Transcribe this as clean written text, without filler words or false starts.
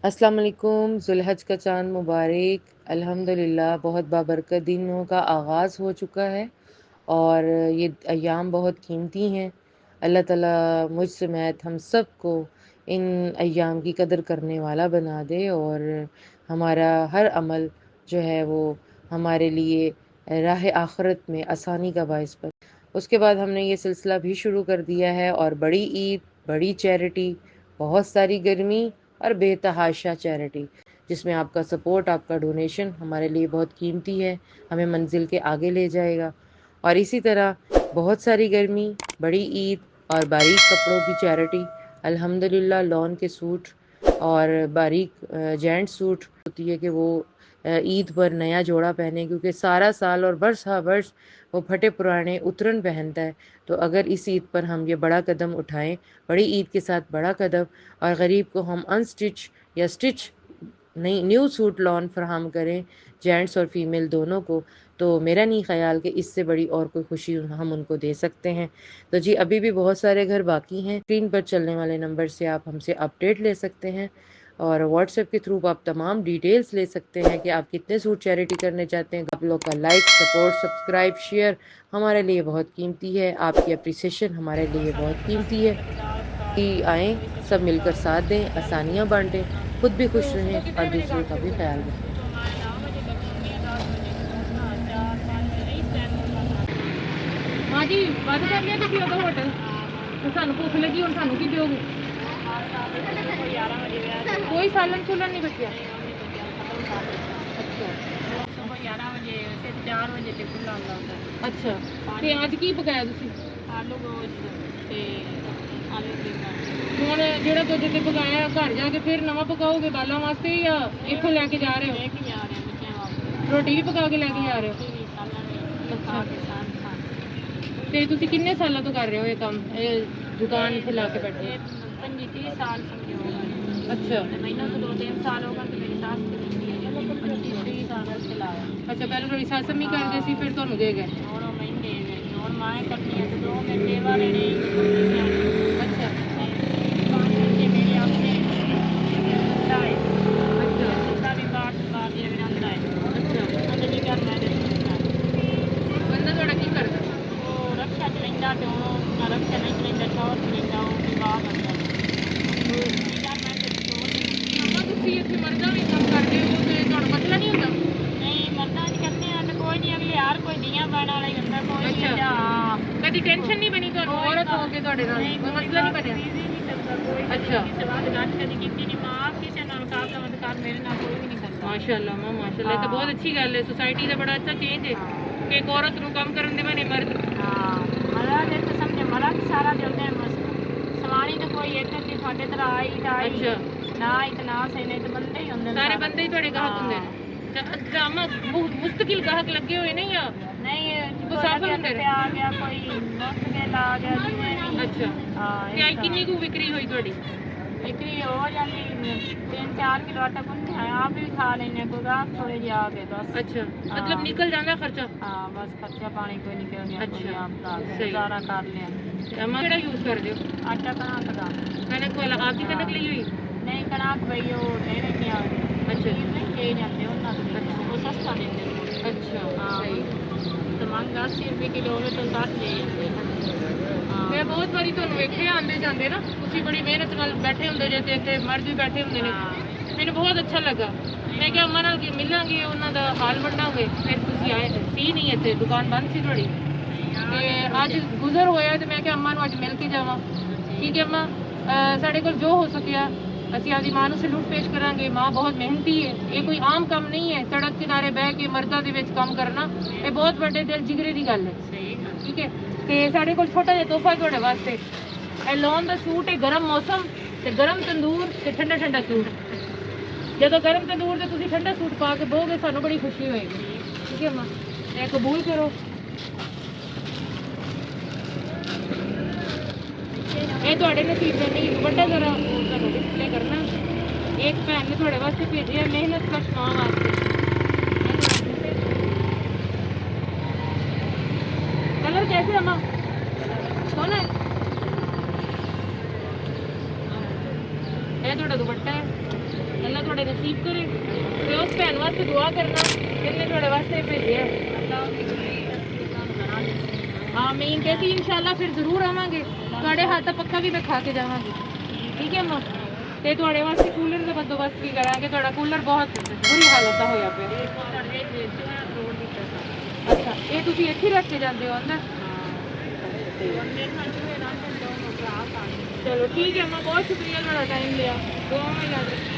अस्सलाम वालेकुम। ज़ुल्हज का चाँद मुबारक। अल्हम्दुलिल्लाह बहुत बाबरकत दिनों का आगाज़ हो चुका है और ये अय्याम बहुत कीमती हैं। अल्लाह ताला मुझ समेत हम सबको इन अय्याम की कदर करने वाला बना दे और हमारा हर अमल जो है वो हमारे लिए राह आखिरत में आसानी का बायस बने। उसके बाद हमने ये सिलसिला भी शुरू कर दिया है और बड़ी ईद, बड़ी चैरिटी, बहुत सारी गर्मी और बेतहाशा चैरिटी, जिसमें आपका सपोर्ट, आपका डोनेशन हमारे लिए बहुत कीमती है, हमें मंजिल के आगे ले जाएगा। और इसी तरह बहुत सारी गर्मी, बड़ी ईद और बारीक कपड़ों की चैरिटी। अल्हम्दुलिल्लाह लॉन के सूट और बारीक जेंट्स सूट होती है कि वो ईद पर नया जोड़ा पहने, क्योंकि सारा साल और बरस हा बरस वो फटे पुराने उतरन पहनता है। तो अगर इस ईद पर हम ये बड़ा कदम उठाएं, बड़ी ईद के साथ बड़ा कदम, और गरीब को हम अनस्टिच या स्टिच नई न्यू सूट लॉन फराहम करें, जेंट्स और फीमेल दोनों को, तो मेरा नहीं ख्याल कि इससे बड़ी और कोई खुशी हम उनको दे सकते हैं। तो जी अभी भी बहुत सारे घर बाकी हैं। स्क्रीन पर चलने वाले नंबर से आप हमसे अपडेट ले सकते हैं और व्हाट्सएप के थ्रू आप तमाम डिटेल्स ले सकते हैं कि आप कितने सूट चैरिटी करने चाहते हैं। आप लोग का लाइक, सपोर्ट, सब्सक्राइब, शेयर हमारे लिए बहुत कीमती है। आपकी अप्रिसिएशन हमारे लिए बहुत कीमती है। कि आएँ, सब मिलकर साथ दें, आसानियाँ बाँटें, खुद भी खुश रहें और दूसरों का भी ख्याल रखें। हाँ जी, बंद कर लिया तुसी ओदा होटल तो सानू भुख लगी हुण सानू की दोगे? कोई सालन सुलन नहीं बचिया? अच्छा ते अज की पकाया तुसी? आलू गोश्त ते आलू हुण जेड़ा दुद्ध ते पकाया घर जाके फिर नवा पकाओगे बालां वास्ते या इत्थों लैके जा रहे हो? रोटी भी पका के लैके जा रहे हो? अच्छा ते तुसी किन्ने सालों तो कर रहे हो ये काम, ये दुकान इत्थे ला के बैठे? 25-30 साल समझो। अच्छा मैनू तो 2-3 साल हो गए, मेरी सास को 25-30 साल से लाया। अच्छा पहले थोड़ी सस अम्मी करदे सी, फिर तुहानू दे गए? हुण मैं दे गए, हुण मैं करनी है ते 2 मेरे सेवा लेने। अच्छा दुकान करके मेरे अपने मुंडा है। अच्छा मुंडा भी बाहर दिया मेरा मुंडा है। अच्छा अंदर नहीं करना है बंदा थोड़ा की करदा? रक्षा चलाइंदा ते हुण रक्षा नहीं चलाइंदा, शौर चलाइंदा, वो विवाह करदा। ਤੁਸੀਂ ਇੱਥੇ ਮਰਦਾਂ ਵੀ ਕੰਮ ਕਰਦੇ ਹੋ ਤੇ ਤੁਹਾਨੂੰ ਮਸਲਾ ਨਹੀਂ ਹੁੰਦਾ? ਨਹੀਂ ਮਰਦਾਂ ਚ ਕਰਨੇ ਆ ਤੇ ਕੋਈ ਨਹੀਂ, ਅਗਲੇ ਯਾਰ ਕੋਈ ਦੀਆਂ ਬਣ ਵਾਲਾ ਹੀ ਹੁੰਦਾ, ਕੋਈ ਨਹੀਂ। ਕਦੀ ਟੈਨਸ਼ਨ ਨਹੀਂ ਬਣੀ ਤੁਹਾਨੂੰ ਔਰਤ ਹੋ ਕੇ ਤੁਹਾਡੇ ਨਾਲ? ਕੋਈ ਮਸਲਾ ਨਹੀਂ ਬਣਿਆ? ਅੱਛਾ ਕਿਸੇ ਬਾਤ ਗੱਲ ਕਦੀ ਕੀਤੀ ਨਹੀਂ ਮਾਂ, ਕਿਸੇ ਨਾਲ ਕਾਬ ਦਾ ਮਤਕਾਰ ਮੇਰੇ ਨਾਲ ਕੋਈ ਵੀ ਨਹੀਂ ਕਰਦਾ। ਮਾਸ਼ਾਅੱਲਾ ਮਾਂ ਮਾਸ਼ਾਅੱਲਾ, ਤਾਂ ਬਹੁਤ ਅੱਛੀ ਗੱਲ ਹੈ। सोसाइटी ਦਾ ਬੜਾ ਅੱਛਾ ਚੇਂਜ ਹੈ ਕਿ ਇੱਕ ਔਰਤ ਨੂੰ ਕੰਮ ਕਰਨ ਦੇ ਬਹਾਨੇ ਮਰਦ। ਹਾਂ ਮਰਦ ਦੇ ਤਾਂ ਸਮਝੇ ਮਰਦ ਸਾਰਾ ਦਿੰਦੇ ਆ ਮਸਲਾ ਸਵਾਣੀ ਤਾਂ ਕੋਈ ਇੱਕ ਦੀ ਤੁਹਾਡੇ ਤਰ੍ਹਾਂ ਆਈ ਤਾਂ ਆਈ ਨਾ इतना सही नहीं तो बंदे ही होंगे, सारे बंदे ही थोड़े गाहक होंगे। ड्रामा मुस्तकिल गाहक लगे हुए नहीं या नहीं मुसाफिर होंगे पे आ गया, कोई दोस्त के ला गया जिवें। अच्छा हां क्या कितनी को बिक्री हुई थोड़ी? बिक्री हो जाती 3-4 किलो आटा गुन्ने आप भी खा लेने को गाहक थोड़े जी आ गए बस। अच्छा मतलब निकल जाता खर्चा? हां बस खर्चा पानी कोई निकल गया। अच्छा आपका गुजारा कर लिया। अम्मा केड़ा यूज कर दे हो? आटा कहाँ का? कनक वाला आपकी कनक ली हुई? नहीं कड़ाक भाई वो दे रहे हैं। अच्छा नहीं ले जाते हो ना, वो सस्ता देते हैं। अच्छा सही तो मंगा 80 रुपए किलो हो तो 60 ले जाते हैं। मैं बहुत बारी ਤੁਹਾਨੂੰ ਵੇਖਿਆ ਆਂਦੇ ਜਾਂਦੇ ਨਾ, ਤੁਸੀਂ ਬੜੀ ਮਿਹਨਤ ਨਾਲ ਬੈਠੇ ਹੁੰਦੇ ਜੇ ਤੇ ਇੱਥੇ ਮਰਦ ਵੀ ਬੈਠੇ ਹੁੰਦੇ ਨੇ, ਮੈਨੂੰ ਬਹੁਤ ਅੱਛਾ ਲੱਗਾ। ਮੈਂ ਕਿਹਾ ਅੰਮਾ ਨਾਲ ਮਿਲਾਂਗੇ, ਉਹਨਾਂ ਦਾ ਹਾਲ ਵੰਡਾਂਗੇ, ਫਿਰ ਤੁਸੀਂ ਆਏ ਸੀ ਨਹੀਂ ਇੱਥੇ, ਦੁਕਾਨ ਬੰਦ ਸੀ ਤੁਹਾਡੀ ਤੇ ਅੱਜ ਗੁਜ਼ਰ ਹੋਇਆ ਤੇ ਮੈਂ ਕਿਹਾ ਅੰਮਾ ਨੂੰ ਅੱਜ ਮਿਲ ਕੇ ਜਾਵਾਂ। ਠੀਕ ਹੈ ਅੰਮਾ, ਸਾਡੇ ਕੋਲ ਜੋ ਹੋ ਸਕਿਆ ਅਸੀਂ ਆਪਦੀ ਮਾਂ ਨੂੰ ਸਲੂਟ ਪੇਸ਼ ਕਰਾਂਗੇ। ਮਾਂ ਬਹੁਤ ਮਿਹਨਤੀ ਹੈ, ਇਹ ਕੋਈ ਆਮ ਕੰਮ ਨਹੀਂ ਹੈ। ਸੜਕ ਕਿਨਾਰੇ ਬਹਿ ਕੇ ਮਰਦਾਂ ਦੇ ਵਿੱਚ ਕੰਮ ਕਰਨਾ ਇਹ ਬਹੁਤ ਵੱਡੇ ਦਿਲ ਜਿਗਰੇ ਦੀ ਗੱਲ ਹੈ। ਠੀਕ ਹੈ ਤੇ ਸਾਡੇ ਕੋਲ ਛੋਟਾ ਜਿਹਾ ਤੋਹਫਾ ਤੁਹਾਡੇ ਵਾਸਤੇ, ਇਹ ਲੌਨ ਦਾ ਸੂਟ ਹੈ। ਗਰਮ ਮੌਸਮ ਤੇ ਗਰਮ ਤੰਦੂਰ ਤੇ ਠੰਡਾ ਠੰਡਾ ਸੂਟ। ਜਦੋਂ ਗਰਮ ਤੰਦੂਰ ਤੇ ਤੁਸੀਂ ਠੰਡਾ ਸੂਟ ਪਾ ਕੇ ਬਹੋਗੇ ਸਾਨੂੰ ਬੜੀ ਖੁਸ਼ੀ ਹੋਏਗੀ। ਠੀਕ ਹੈ ਮਾਂ, ਇਹ ਕਬੂਲ ਕਰੋ। ਇਹ ਤੁਹਾਡੇ ਨਸੀਬ ਦਾ ਨਹੀਂ, ਵੱਡਾ ਜ਼ਰਾ ਤੁਹਾਨੂੰ ਡਿਸਪਲੇ ਕਰਨਾ। एक भैन ने थोड़े वास्ते भेजे मेहनत कश मां वास्ते। कलर कैसे अम्मा सोना है? ਇਹ ਤੁਹਾਡਾ ਦੁਪੱਟਾ ਹੈ, ਅੱਲਾ ਤੁਹਾਡੇ ਨਸੀਬ ਕਰੇ। ਤੇ ਉਸ ਭੈਣ ਵਾਸਤੇ ਦੁਆ ਕਰਨਾ ਜਿਹਨੇ ਤੁਹਾਡੇ ਵਾਸਤੇ ਭੇਜਿਆ। ਆਮੀਨ। ਤੇ ਅਸੀਂ ਇਨਸ਼ਾਅੱਲਾ ਫਿਰ ਜ਼ਰੂਰ ਆਵਾਂਗੇ ਤੁਹਾਡੇ ਹੱਥ ਦਾ ਪੱਕਾ ਵੀ ਮੈਂ ਖਾ ਕੇ ਜਾਵਾਂਗੀ, ਠੀਕ ਹੈ ਮਾਂ। ਤੇ ਤੁਹਾਡੇ ਵਾਸਤੇ ਕੂਲਰ ਦਾ ਬੰਦੋਬਸਤ ਵੀ ਕਰਾਂਗੇ। ਤੁਹਾਡਾ ਕੂਲਰ ਬਹੁਤ ਬੁਰੀ ਹਾਲਤ ਦਾ ਹੋਇਆ ਪਿਆ। ਅੱਛਾ, ਇਹ ਤੁਸੀਂ ਇੱਥੇ ਰੱਖ ਕੇ ਜਾਂਦੇ ਹੋ ਅੰਦਰ? ਚਲੋ ਠੀਕ ਹੈ ਮਾਂ, ਬਹੁਤ ਸ਼ੁਕਰੀਆ ਤੁਹਾਡਾ ਟਾਈਮ ਲਿਆ। ਦੁਆਵਾਂ ਯਾਦ ਰੱਖੋ।